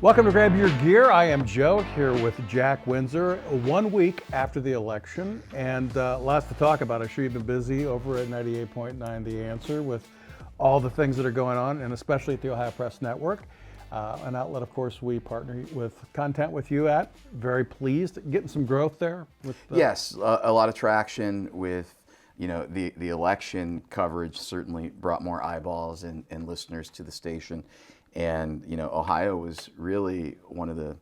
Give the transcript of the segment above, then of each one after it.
Welcome to Grab Your Gear. I am Joe here with Jack Windsor. 1 week after the election and lots to talk about. I'm sure you've been busy over at 98.9 The Answer with all the things that are going on, and especially at the Ohio Press Network, an outlet, of course, we partner with content with you at. Very pleased, getting some growth there. Yes, a lot of traction with, the election coverage certainly brought more eyeballs and listeners to the station. And, Ohio was really one of the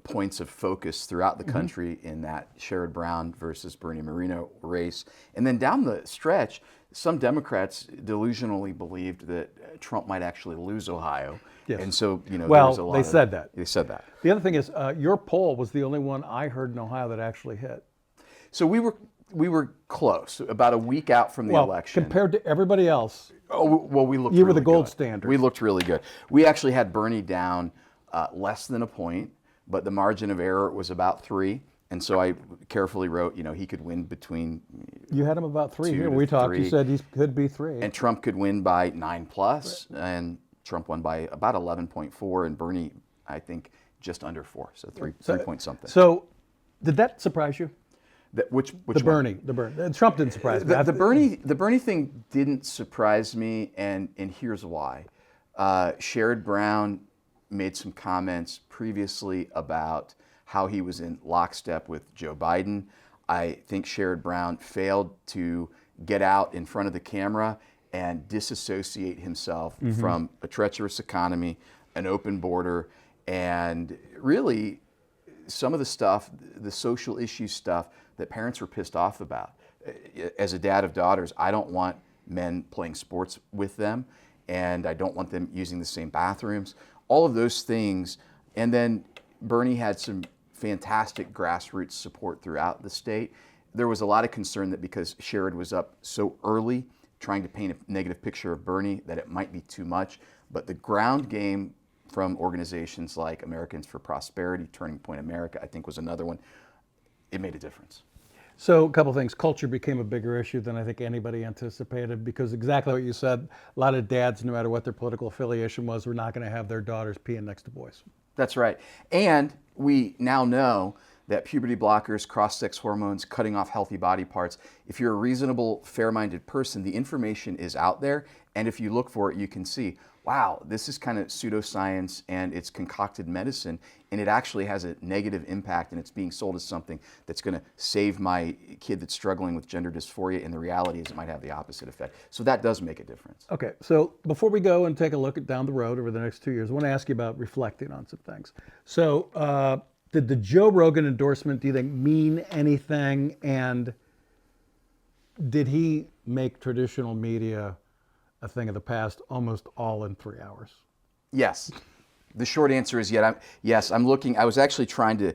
points of focus throughout the country in that Sherrod Brown versus Bernie Moreno race. And then down the stretch, some Democrats delusionally believed that Trump might actually lose Ohio. Yes. And so, there was a well, lot they said that. They said that. The other thing is, your poll was the only one I heard in Ohio that actually hit. So we were close, about a week out from the election. Compared to everybody else. Oh, well, we looked. You were really the gold good. standard. We looked really good. We actually had Bernie down less than a point, but the margin of error was about 3. And so I carefully wrote, he could win between. You had him about 3 here. 2 to We talked. 3. You said he could be 3. And Trump could win by 9+, and Trump won by about 11.4, and Bernie, I think, just under 4, so 3 point something. So, did that surprise you? Which the Bernie. Trump didn't surprise me. The Bernie thing didn't surprise me, and here's why. Sherrod Brown made some comments previously about how he was in lockstep with Joe Biden. I think Sherrod Brown failed to get out in front of the camera and disassociate himself from a treacherous economy, an open border, and really some of the stuff, the social issue stuff that parents were pissed off about. As a dad of daughters, I don't want men playing sports with them, and I don't want them using the same bathrooms. All of those things. And then Bernie had some fantastic grassroots support throughout the state. There was a lot of concern that because Sherrod was up so early, trying to paint a negative picture of Bernie, that it might be too much. But the ground game from organizations like Americans for Prosperity, Turning Point America, I think was another one. It made a difference. So a couple things. Culture became a bigger issue than I think anybody anticipated, because exactly what you said, a lot of dads, no matter what their political affiliation was, were not going to have their daughters peeing next to boys. That's right. And we now know that puberty blockers, cross-sex hormones, cutting off healthy body parts, if you're a reasonable, fair-minded person, the information is out there. And if you look for it, you can see, wow, this is kind of pseudoscience and it's concocted medicine, and it actually has a negative impact, and it's being sold as something that's going to save my kid that's struggling with gender dysphoria, and the reality is it might have the opposite effect. So that does make a difference. Okay, so before we go and take a look at down the road over the next 2 years, I want to ask you about reflecting on some things. So did the Joe Rogan endorsement, do you think, mean anything? And did he make traditional media a thing of the past almost all in 3 hours? Yes. The short answer is yes. I'm looking. I was actually trying to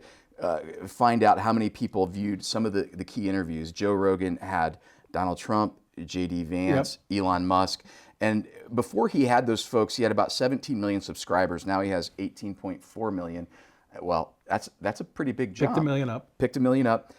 find out how many people viewed some of the key interviews. Joe Rogan had Donald Trump, JD Vance, Elon Musk. And before he had those folks, he had about 17 million subscribers. Now he has 18.4 million. Well, that's a pretty big jump. Picked a million up.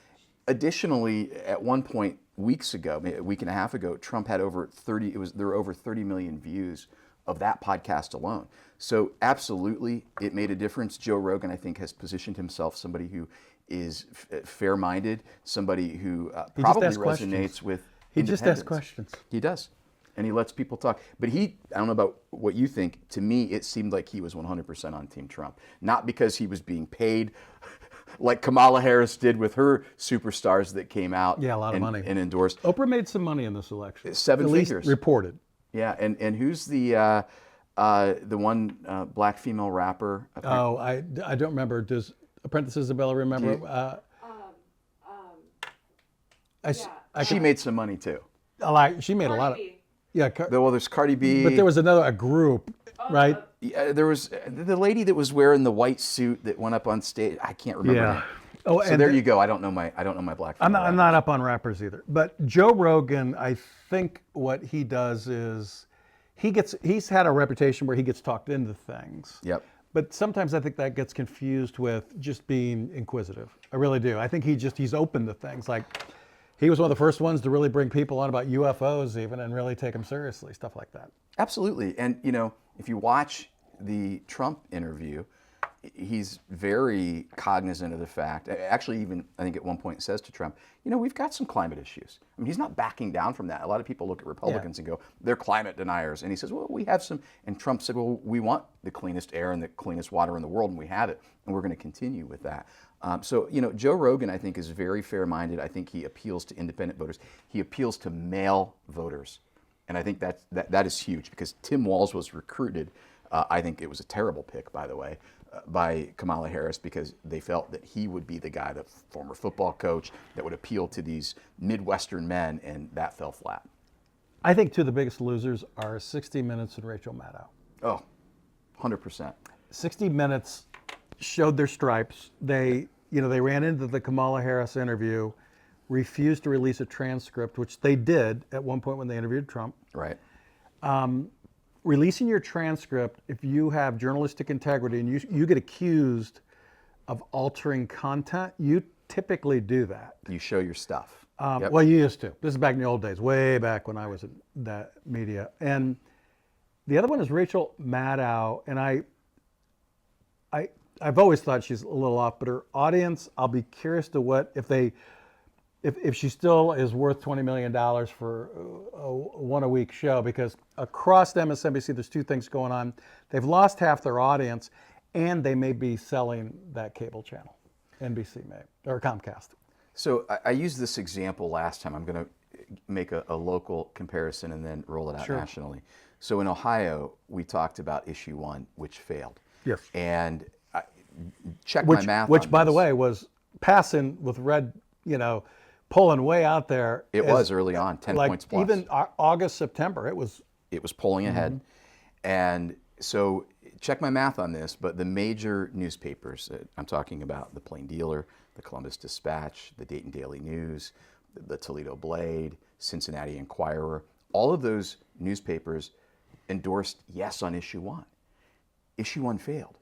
Additionally, at one point, weeks ago, a week and a half ago, Trump had over 30. There were over 30 million views of that podcast alone. So absolutely, it made a difference. Joe Rogan, I think, has positioned himself somebody who is fair-minded, somebody who probably resonates with. He just asks questions. He does, and he lets people talk. But I don't know about what you think. To me, it seemed like he was 100% on Team Trump, not because he was being paid like Kamala Harris did with her superstars that came out. Yeah, a lot of money. And endorsed. Oprah made some money in this election. 7 figures. At least reported. Yeah, and who's the one black female rapper? I don't remember. Does Apprentice Isabella remember? She made some money too. She made a lot of. Yeah. Well, there's Cardi B. But there was a group, right? Yeah, there was the lady that was wearing the white suit that went up on stage. I can't remember. Yeah. Her name. Oh, so there you go. I don't know my black. I'm not up on rappers either. But Joe Rogan, I think what he does is he's had a reputation where he gets talked into things. Yep. But sometimes I think that gets confused with just being inquisitive. I really do. I think he's open to things. Like, he was one of the first ones to really bring people on about UFOs even and really take them seriously, stuff like that. Absolutely. And, if you watch the Trump interview, he's very cognizant of the fact, actually even I think at one point says to Trump, we've got some climate issues. I mean, he's not backing down from that. A lot of people look at Republicans and go, they're climate deniers. And he says, well, we have some, and Trump said, well, we want the cleanest air and the cleanest water in the world, and we have it, and we're going to continue with that. So, Joe Rogan, I think, is very fair-minded. I think he appeals to independent voters. He appeals to male voters. And I think that is huge, because Tim Walz was recruited, I think it was a terrible pick, by the way, by Kamala Harris, because they felt that he would be the guy, the former football coach, that would appeal to these Midwestern men, and that fell flat. I think two of the biggest losers are 60 Minutes and Rachel Maddow. Oh, 100%. 60 Minutes showed their stripes. They ran into the Kamala Harris interview, refused to release a transcript, which they did at one point when they interviewed Trump. Right. Releasing your transcript, if you have journalistic integrity and you get accused of altering content, you typically do that. You show your stuff. Yep. Well, you used to. This is back in the old days, way back when I was in that media. And the other one is Rachel Maddow, and I've always thought she's a little off, but her audience, I'll be curious to if she still is worth $20 million for a one-a-week show, because across MSNBC, there's two things going on. They've lost half their audience, and they may be selling that cable channel, NBC may, or Comcast. So I used this example last time. I'm going to make a local comparison and then roll it out nationally. So in Ohio, we talked about issue 1, which failed. Yes. And check my math. Which, by the way, was passing with red, pulling way out there. It was early on, 10 points plus. Even August, September, it was pulling ahead. And so check my math on this, but the major newspapers, I'm talking about the Plain Dealer, the Columbus Dispatch, the Dayton Daily News, the Toledo Blade, Cincinnati Enquirer, all of those newspapers endorsed yes on issue 1. Issue 1 failed.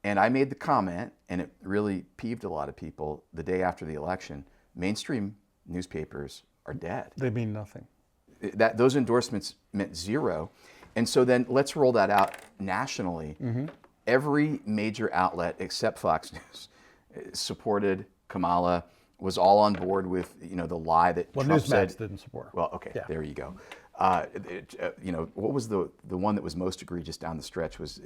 And I made the comment, and it really peeved a lot of people, the day after the election, mainstream newspapers are dead. They mean nothing. Those endorsements meant zero. And so then let's roll that out nationally. Every major outlet except Fox News supported Kamala, was all on board with the lie that Trump said. Newsmax didn't support her. Well, okay, there you go. What was the one that was most egregious down the stretch was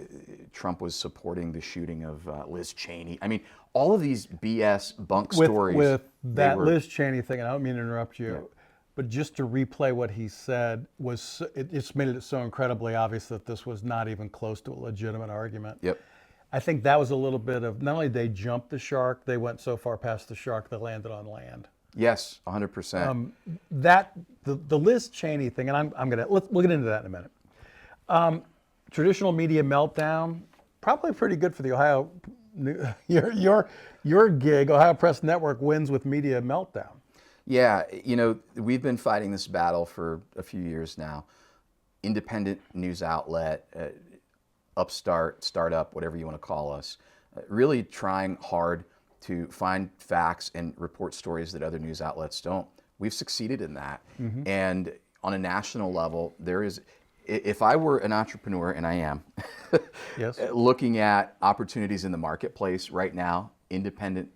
Trump was supporting the shooting of Liz Cheney. I mean, all of these BS bunk stories. With that Liz Cheney thing, and I don't mean to interrupt you, but just to replay what he said, it just made it so incredibly obvious that this was not even close to a legitimate argument. Yep. I think that was a little bit of, not only they jumped the shark, they went so far past the shark they landed on land. Yes, 100%. The Liz Cheney thing, and we'll get into that in a minute. Traditional media meltdown, probably pretty good for the Ohio. Your gig, Ohio Press Network, wins with media meltdown. Yeah, we've been fighting this battle for a few years now. Independent news outlet, upstart, startup, whatever you want to call us, really trying hard to find facts and report stories that other news outlets don't. We've succeeded in that. And on a national level, if I were an entrepreneur, and I am, yes, looking at opportunities in the marketplace right now, independent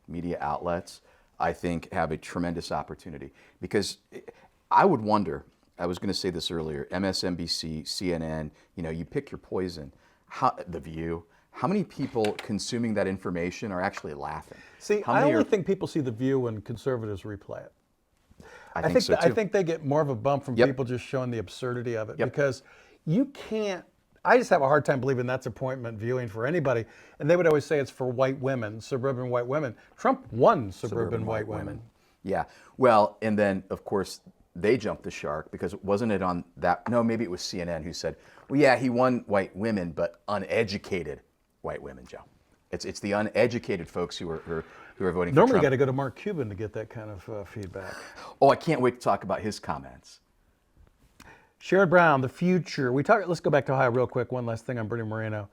media outlets, I think, have a tremendous opportunity. Because I would wonder, I was going to say this earlier, MSNBC, CNN, you pick your poison. The View, how many people consuming that information are actually laughing? See, I only think people see The View when conservatives replay it. I think so too. I think they get more of a bump from people just showing the absurdity of it, because you can't. I just have a hard time believing that's appointment viewing for anybody. And they would always say it's for white women, suburban white women. Trump won suburban white women. Yeah. Well, and then of course they jumped the shark, because wasn't it on that? No, maybe it was CNN who said, "Well, yeah, he won white women, but uneducated white women, Joe." It's the uneducated folks who are voting for Trump. Normally, you got to go to Mark Cuban to get that kind of feedback. Oh, I can't wait to talk about his comments. Sherrod Brown, the future. Let's go back to Ohio real quick. One last thing on Bernie Moreno.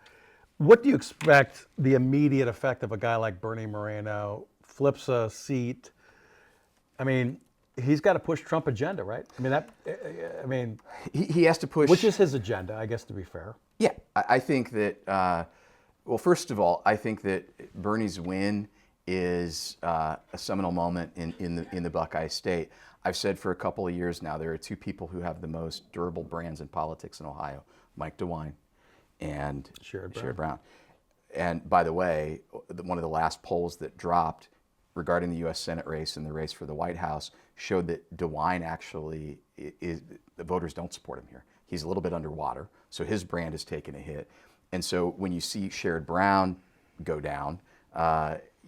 What do you expect the immediate effect of a guy like Bernie Moreno? Flips a seat. I mean, he's got to push Trump agenda, right? He has to push. Which is his agenda, I guess, to be fair. Yeah, I think that Well, first of all, I think that Bernie's win is a seminal moment in the Buckeye State. I've said for a couple of years now, there are two people who have the most durable brands in politics in Ohio, Mike DeWine and Sherrod Brown. And by the way, one of the last polls that dropped regarding the U.S. Senate race and the race for the White House showed that DeWine actually the voters don't support him here. He's a little bit underwater, so his brand has taken a hit. And so when you see Sherrod Brown go down,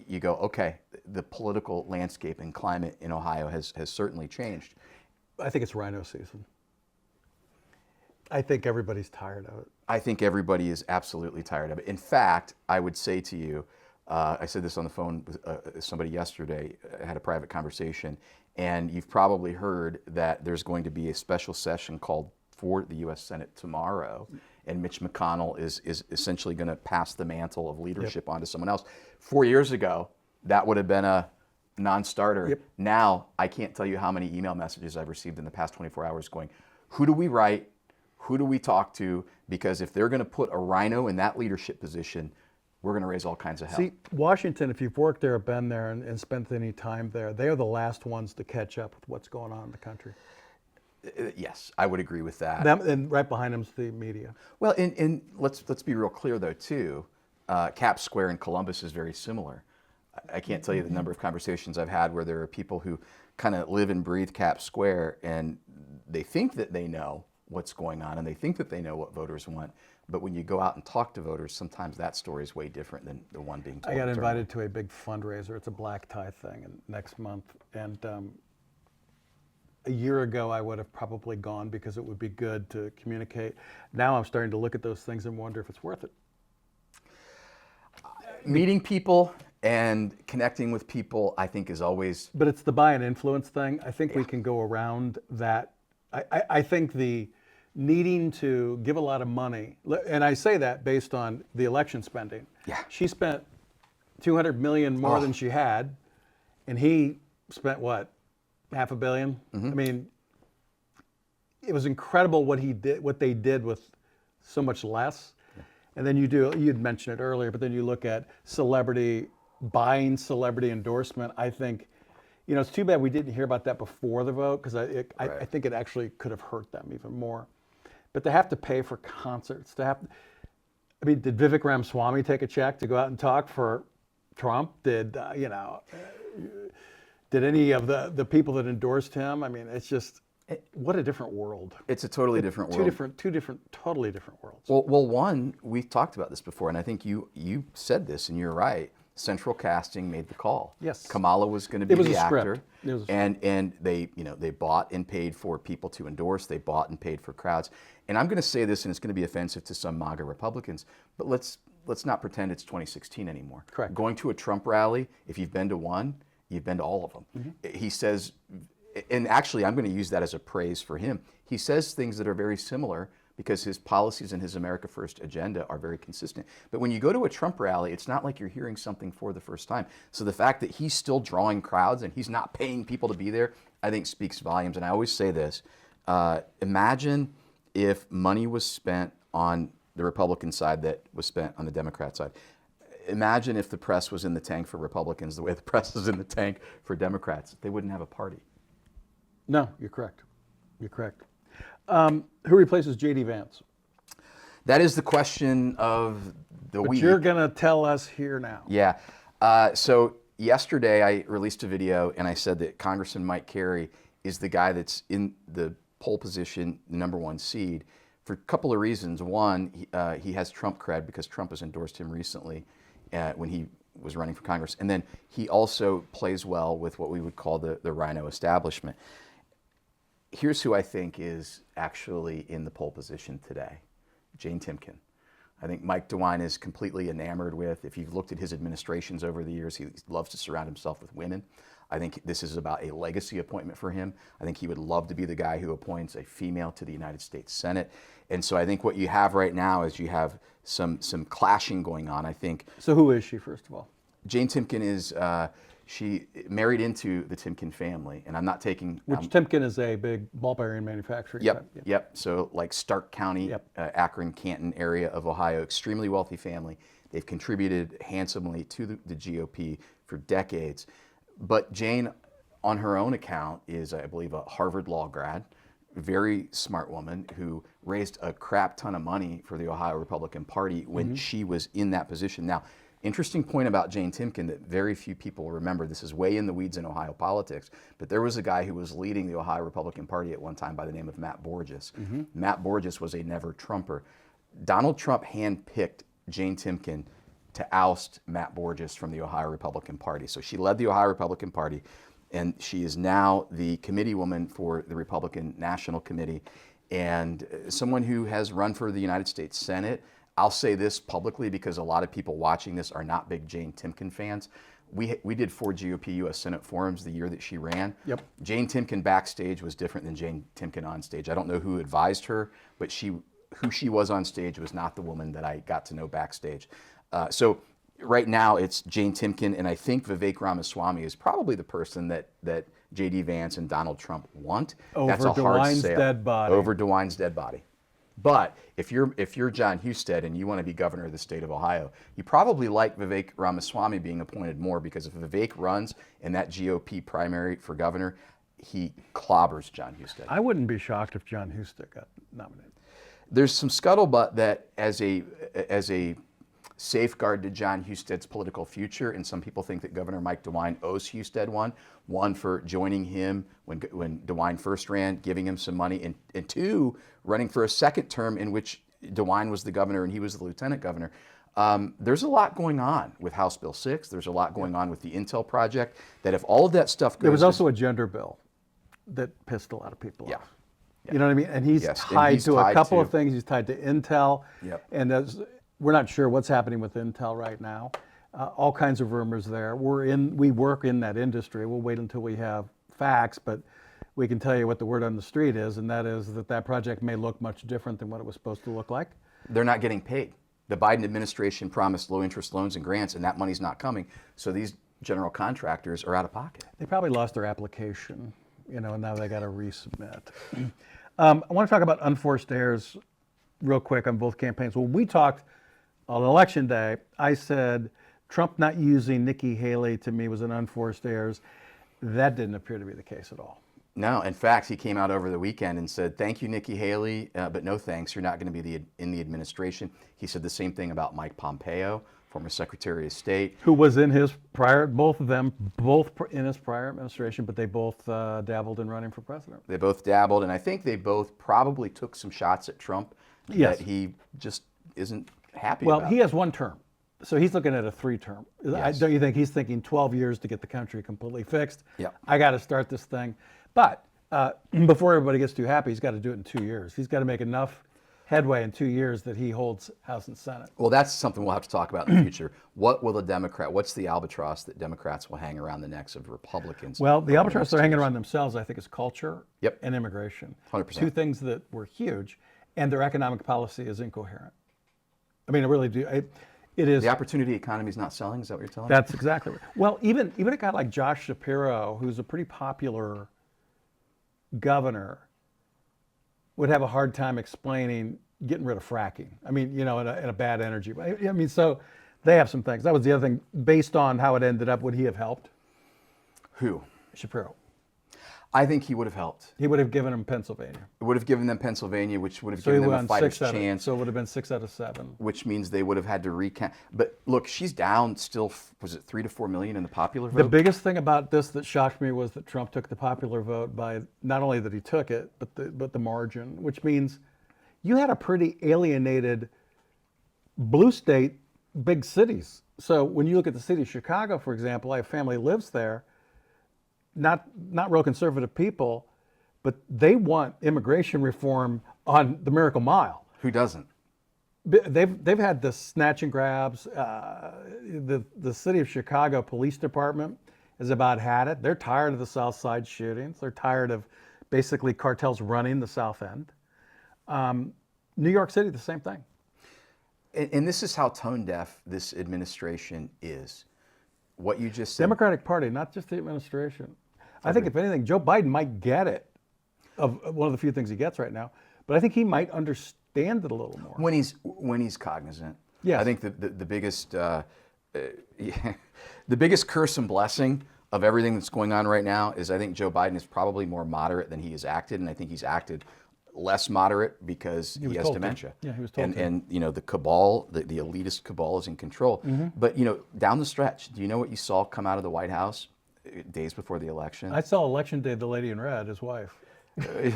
you go, okay, the political landscape and climate in Ohio has certainly changed. I think it's rhino season. I think everybody's tired of it. I think everybody is absolutely tired of it. In fact, I would say to you, I said this on the phone with somebody yesterday, I had a private conversation, and you've probably heard that there's going to be a special session called for the U.S. Senate tomorrow, and Mitch McConnell is essentially going to pass the mantle of leadership onto someone else. 4 years ago, that would have been a non-starter. Yep. Now, I can't tell you how many email messages I've received in the past 24 hours going, who do we write? Who do we talk to? Because if they're going to put a rhino in that leadership position, we're going to raise all kinds of hell. See, Washington, if you've worked there, been there, and spent any time there, they are the last ones to catch up with what's going on in the country. Yes, I would agree with that. Them, and right behind them is the media. Well, and let's be real clear though too. Cap Square in Columbus is very similar. I can't tell you the number of conversations I've had where there are people who kind of live and breathe Cap Square, and they think that they know what's going on, and they think that they know what voters want. But when you go out and talk to voters, sometimes that story is way different than the one being told. I got invited to a big fundraiser. It's a black tie thing next month, and a year ago I would have probably gone because it would be good to communicate. Now I'm starting to look at those things and wonder if it's worth it. Meeting people and connecting with people, I think, is always. But it's the buy and influence thing. I think we can go around that. I think the needing to give a lot of money, and I say that based on the election spending. Yeah. She spent $200 million more than she had, and he spent what, $500 million? Mm-hmm. I mean, it was incredible what they did with so much less. Yeah. And then you'd mentioned it earlier, but then you look at buying celebrity endorsement. I think, it's too bad we didn't hear about that before the vote, because I think it actually could have hurt them even more. But to have to pay for concerts, did Vivek Ramaswamy take a check to go out and talk for Trump? Did any of the people that endorsed him? I mean, it's just, what a different world. It's a totally different world. Two different, totally different worlds. Well, one, we've talked about this before, and I think you said this, and you're right. Central Casting made the call. Yes. Kamala was going to be the actor. It was and they bought and paid for people to endorse. They bought and paid for crowds. And I'm going to say this, and it's going to be offensive to some MAGA Republicans, but let's not pretend it's 2016 anymore. Correct. Going to a Trump rally, if you've been to one, you've been to all of them. Mm-hmm. He says, and actually I'm going to use that as a praise for him. He says things that are very similar because his policies and his America First agenda are very consistent. But when you go to a Trump rally, it's not like you're hearing something for the first time. So the fact that he's still drawing crowds and he's not paying people to be there, I think speaks volumes. And I always say this, imagine if money was spent on the Republican side that was spent on the Democrat side. Imagine if the press was in the tank for Republicans the way the press is in the tank for Democrats. They wouldn't have a party. No, you're correct. You're correct. Who replaces JD Vance? That is the question of the week. But you're going to tell us here now. Yeah. So yesterday I released a video and I said that Congressman Mike Carey is the guy that's in the pole position, the number one seed, for a couple of reasons. One, he has Trump cred because Trump has endorsed him recently when he was running for Congress. And then he also plays well with what we would call the rhino establishment. Here's who I think is actually in the pole position today, Jane Timken. I think Mike DeWine is completely enamored with. If you've looked at his administrations over the years, he loves to surround himself with women. I think this is about a legacy appointment for him. I think he would love to be the guy who appoints a female to the United States Senate. And so I think what you have right now is you have some clashing going on, I think. So who is she, first of all? Jane Timken is, she married into the Timken family, and I'm not taking... Which Timken is a big ball bearing manufacturer. Yep. So like Stark County, Akron, Canton area of Ohio, extremely wealthy family. They've contributed handsomely to the GOP for decades. But Jane, on her own account, is, I believe, a Harvard Law grad, very smart woman who raised a crap ton of money for the Ohio Republican Party when she was in that position. Now, interesting point about Jane Timken that very few people remember. This is way in the weeds in Ohio politics, but there was a guy who was leading the Ohio Republican Party at one time by the name of Matt Borges. Matt Borges was a never-Trumper. Donald Trump handpicked Jane Timken to oust Matt Borges from the Ohio Republican Party. So she led the Ohio Republican Party, and she is now the committee woman for the Republican National Committee and someone who has run for the United States Senate. I'll say this publicly because a lot of people watching this are not big Jane Timken fans. We did 4 GOP U.S. Senate forums the year that she ran. Yep. Jane Timken backstage was different than Jane Timken on stage. I don't know who advised her, but who she was on stage was not the woman that I got to know backstage. So right now it's Jane Timken, and I think Vivek Ramaswamy is probably the person that JD Vance and Donald Trump want. Over That's a hard DeWine's sale. dead body. Over DeWine's dead body. But if you're John Husted and you want to be governor of the state of Ohio, you probably like Vivek Ramaswamy being appointed more, because if Vivek runs in that GOP primary for governor, he clobbers John Husted. I wouldn't be shocked if John Husted got nominated. There's some scuttlebutt that as a safeguard to John Husted's political future, and some people think that Governor Mike DeWine owes Husted one for joining him when DeWine first ran, giving him some money, and 2, running for a second term in which DeWine was the governor and he was the lieutenant governor. There's a lot going on with House Bill 6. There's a lot going on with the Intel project, that if all of that stuff goes... There was also a gender bill that pissed a lot of people off. You know what I mean? And he's tied to a couple of things. He's tied to Intel. Yep. And we're not sure what's happening with Intel right now. All kinds of rumors there. We work in that industry. We'll wait until we have facts, but we can tell you what the word on the street is, and that is that project may look much different than what it was supposed to look like. They're not getting paid. The Biden administration promised low interest loans and grants, and that money's not coming. So these general contractors are out of pocket. They probably lost their application, and now they got to resubmit. I want to talk about unforced errors real quick on both campaigns. When we talked on election day, I said Trump not using Nikki Haley to me was an unforced errors. That didn't appear to be the case at all. No, in fact, he came out over the weekend and said, "Thank you, Nikki Haley, but no thanks. You're not going to be in the administration." He said the same thing about Mike Pompeo, former Secretary of State, who was in his prior, both in his prior administration, but they both dabbled in running for president. They both dabbled, and I think they both probably took some shots at Trump that he just isn't happy about. Well, he has 1 term, so he's looking at a 3-term. Yes. Don't you think he's thinking 12 years to get the country completely fixed? Yeah. I got to start this thing. But before everybody gets too happy, he's got to do it in 2 years. He's got to make enough headway in 2 years that he holds House and Senate. Well, that's something we'll have to talk about in the future. What's the albatross that Democrats will hang around the necks of Republicans? Well, the albatross they're hanging around themselves, I think, is culture Yep. and immigration. 100%. 2 things that were huge, and their economic policy is incoherent. I mean, I really do. It is. The opportunity economy is not selling. Is that what you're telling me? That's exactly right. Well, even a guy like Josh Shapiro, who's a pretty popular governor, would have a hard time explaining getting rid of fracking. I mean, in a bad energy. I mean, so they have some things. That was the other thing. Based on how it ended up, would he have helped? Who? Shapiro. I think he would have helped. He would have given them Pennsylvania. It would have given them Pennsylvania, which would have So he given them a won fighter's 6 chance. So it would have been 6 out of 7. Which means they would have had to recount. But look, she's down still, was it 3 to 4 million in the popular vote? The biggest thing about this that shocked me was that Trump took the popular vote by, not only that he took it, but the margin, which means you had a pretty alienated blue state, big cities. So when you look at the city of Chicago, for example, I have family lives there, not real conservative people, but they want immigration reform on the Miracle Mile. Who doesn't? They've had the snatch and grabs. The city of Chicago Police Department has about had it. They're tired of the South Side shootings. They're tired of basically cartels running the South End. New York City, the same thing. And this is how tone deaf this administration is. What you just said. Democratic Party, not just the administration. I think if anything, Joe Biden might get it, of one of the few things he gets right now, but I think he might understand it a little more. When he's cognizant. Yes. I think the biggest the biggest curse and blessing of everything that's going on right now is I think Joe Biden is probably more moderate than he has acted, and I think he's acted less moderate because he has dementia. Yeah, he was told. And the cabal, the elitist cabal is in control. But down the stretch, do you know what you saw come out of the White House days before the election? I saw Election Day, the lady in red, his wife. They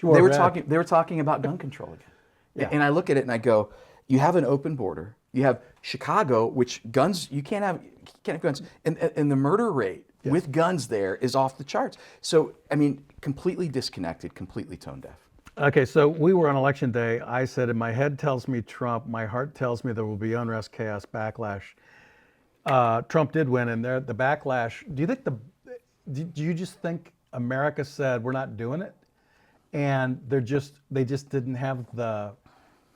were talking about gun control again. Yeah. And I look at it and I go, you have an open border. You have Chicago, which guns, you can't have guns. And the murder rate with guns there is off the charts. So, I mean, completely disconnected, completely tone deaf. Okay, so we were on Election Day. I said, and my head tells me Trump, my heart tells me there will be unrest, chaos, backlash. Trump did win, and the backlash, do you just think America said, we're not doing it? And they just didn't have the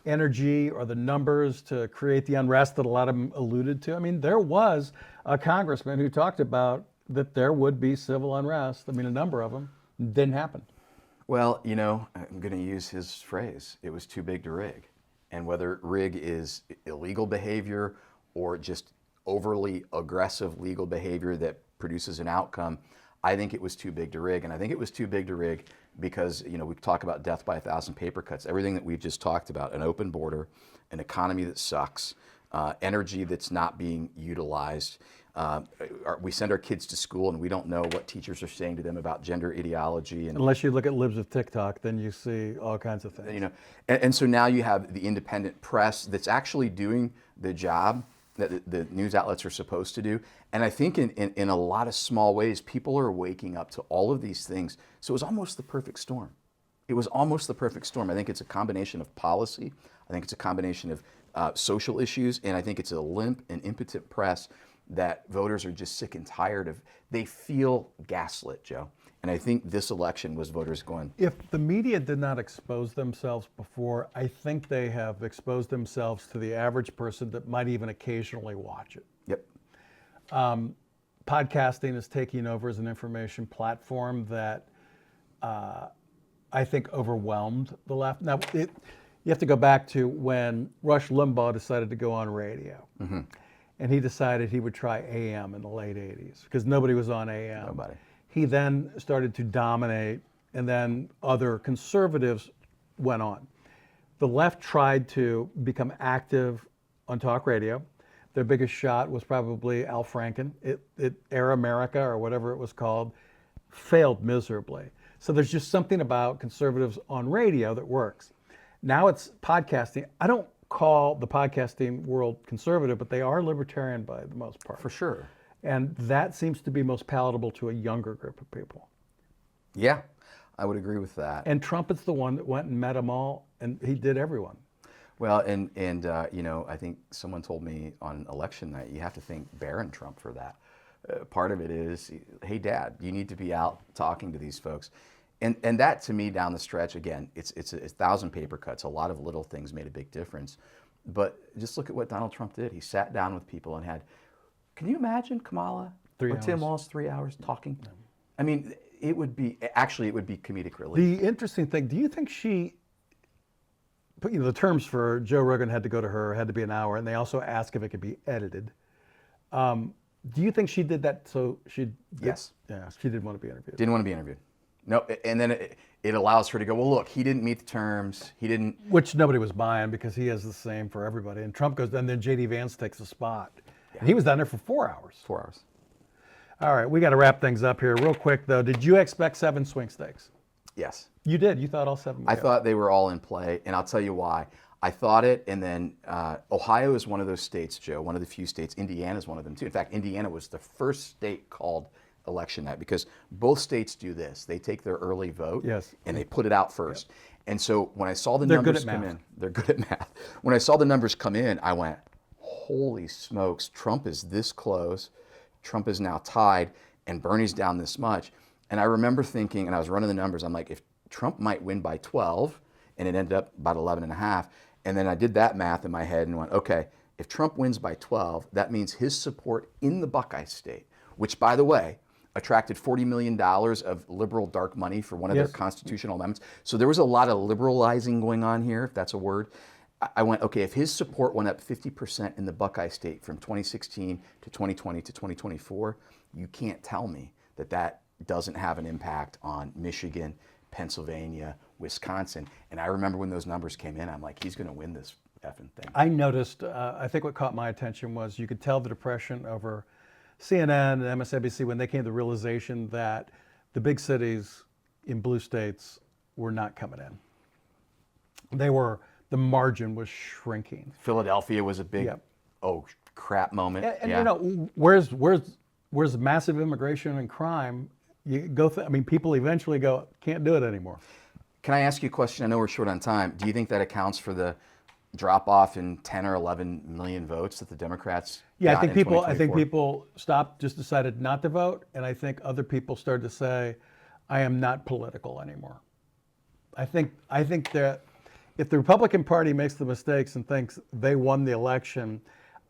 energy or the numbers to create the unrest that a lot of them alluded to. I mean, there was a congressman who talked about that there would be civil unrest. I mean, a number of them. Didn't happen. Well, I'm going to use his phrase. It was too big to rig. And whether rig is illegal behavior or just overly aggressive legal behavior that produces an outcome, I think it was too big to rig. And I think it was too big to rig because, we talk about death by 1,000 paper cuts, everything that we've just talked about, an open border, an economy that sucks, energy that's not being utilized. We send our kids to school and we don't know what teachers are saying to them about gender ideology. And, unless you look at libs of TikTok, then you see all kinds of things. And so now you have the independent press that's actually doing the job that the news outlets are supposed to do. And I think in a lot of small ways, people are waking up to all of these things. So it was almost the perfect storm. It was almost the perfect storm. I think it's a combination of policy. I think it's a combination of social issues. And I think it's a limp and impotent press that voters are just sick and tired of. They feel gaslit, Joe. And I think this election was voters going. If the media did not expose themselves before, I think they have exposed themselves to the average person that might even occasionally watch it. Yep. Podcasting is taking over as an information platform that I think overwhelmed the left. Now, you have to go back to when Rush Limbaugh decided to go on radio. Mm-hmm. And he decided he would try AM in the late 80s because nobody was on AM. Nobody. He then started to dominate, and then other conservatives went on. The left tried to become active on talk radio. Their biggest shot was probably Al Franken. Air America, or whatever it was called, failed miserably. So there's just something about conservatives on radio that works. Now it's podcasting. I don't call the podcasting world conservative, but they are libertarian by the most part. For sure. And that seems to be most palatable to a younger group of people. Yeah, I would agree with that. And Trump is the one that went and met them all, and he did everyone. Well, and I think someone told me on election night, you have to thank Barron Trump for that. Part of it is, hey, Dad, you need to be out talking to these folks. And that, to me, down the stretch, again, it's 1,000 paper cuts. A lot of little things made a big difference. But just look at what Donald Trump did. He sat down with people and had, can you imagine Kamala or Tim Walz 3 hours talking? No. I mean, it would be comedic relief. The interesting thing, do you think she, the terms for Joe Rogan had to go to her, had to be an hour, and they also asked if it could be edited. Do you think she did that so she? Yes. Yeah, she didn't want to be interviewed. Didn't want to be interviewed. No, and then it allows her to go, well, look, he didn't meet the terms. He didn't. Which nobody was buying because he has the same for everybody. And Trump goes, and then JD Vance takes the spot. Yeah. And he was down there for 4 hours. 4 hours. All right, we got to wrap things up here real quick, though. Did you expect 7 swing states? Yes. You did? You thought all 7 were I thought they were all in play, and I'll tell you why. I thought it, and then Ohio is one of those states, Joe, one of the few states. Indiana is one of them, too. In fact, Indiana was the first state called election night because both states do this. They take their early vote, yes, and they put it out first. Yep. And so when I saw the numbers come in, they're good at math. When I saw the numbers come in, I went, holy smokes, Trump is this close. Trump is now tied, and Bernie's down this much. And I remember thinking, and I was running the numbers, I'm like, if Trump might win by 12, and it ended up about 11 and a half, and then I did that math in my head and went, okay, if Trump wins by 12, that means his support in the Buckeye state, which, by the way, attracted $40 million of liberal dark money for one of their constitutional amendments. So there was a lot of liberalizing going on here, if that's a word. I went, okay, if his support went up 50% in the Buckeye State from 2016 to 2020 to 2024, you can't tell me that that doesn't have an impact on Michigan, Pennsylvania, Wisconsin. And I remember when those numbers came in, I'm like, he's going to win this effing thing. I noticed, I think what caught my attention was you could tell the depression over CNN and MSNBC when they came to the realization that the big cities in blue states were not coming in. The margin was shrinking. Philadelphia was a big, Yep. oh crap moment. And yeah. you know, where's massive immigration and crime? You go, people eventually go, can't do it anymore. Can I ask you a question? I know we're short on time. Do you think that accounts for the drop off in 10 or 11 million votes that the Democrats Yeah, got I think in people 2024? stopped, just decided not to vote, and I think other people started to say, I am not political anymore. I think that if the Republican Party makes the mistakes and thinks they won the election,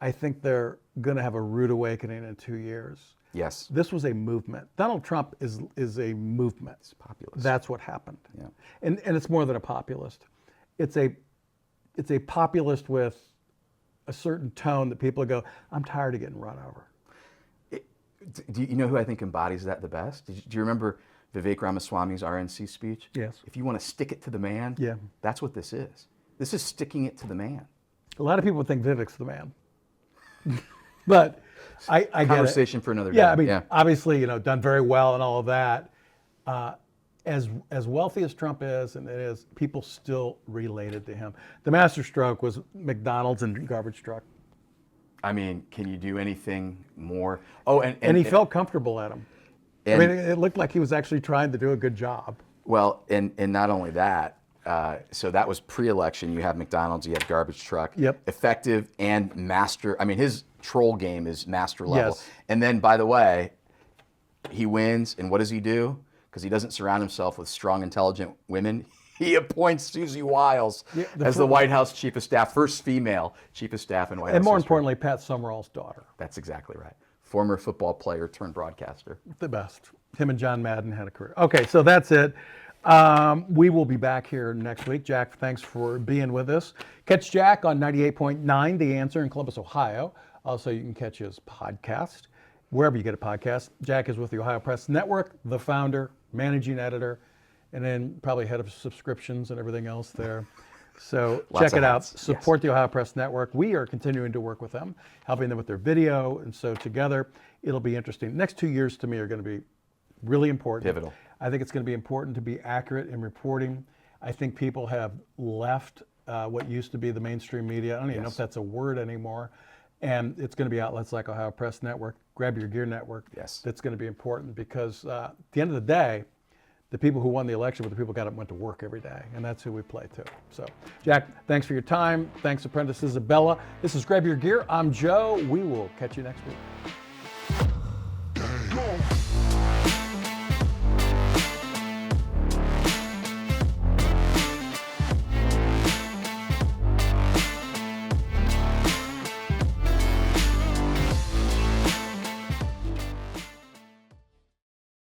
I think they're going to have a rude awakening in 2 years. Yes. This was a movement. Donald Trump is a movement. It's populist. That's what happened. Yeah. And it's more than a populist. It's a populist with a certain tone that people go, I'm tired of getting run over. Do you know who I think embodies that the best? Do you remember Vivek Ramaswamy's RNC speech? Yes. If you want to stick it to the man, Yeah. that's what this is. This is sticking it to the man. A lot of people think Vivek's the man. But I get it. Conversation for another day. Yeah, I mean, obviously, done very well and all of that. As wealthy as Trump is, and it is, people still related to him. The masterstroke was McDonald's and garbage truck. I mean, can you do anything more? Oh, And he felt comfortable at him. I mean, it looked like he was actually trying to do a good job. Well, and not only that, so that was pre-election. You have McDonald's, you have garbage truck. Yep. Effective and master. I mean, his troll game is master level. Yes. And then, by the way, he wins, and what does he do? Because he doesn't surround himself with strong, intelligent women. He appoints Susie Wiles as the White House chief of staff, first female chief of staff in White House. And more history. importantly, Pat Summerall's daughter. That's exactly right. Former football player turned broadcaster. The best. Him and John Madden had a career. Okay, so that's it. We will be back here next week. Jack, thanks for being with us. Catch Jack on 98.9 The Answer in Columbus, Ohio. Also, you can catch his podcast wherever you get a podcast. Jack is with the Ohio Press Network, the founder, managing editor, and then probably head of subscriptions and everything else there. So check it out. Support the Ohio Press Network. We are continuing to work with them, helping them with their video. And so together, it'll be interesting. Next 2 years to me are going to be really important. Pivotal. I think it's going to be important to be accurate in reporting. I think people have left what used to be the mainstream media. I don't even know if that's a word anymore. And it's going to be outlets like Ohio Press Network, Grab Your Gear Network. Yes. That's going to be important because at the end of the day, the people who won the election were the people who got up and went to work every day. And that's who we play to. So, Jack, thanks for your time. Thanks, Apprentice Isabella. This is Grab Your Gear. I'm Joe. We will catch you next week.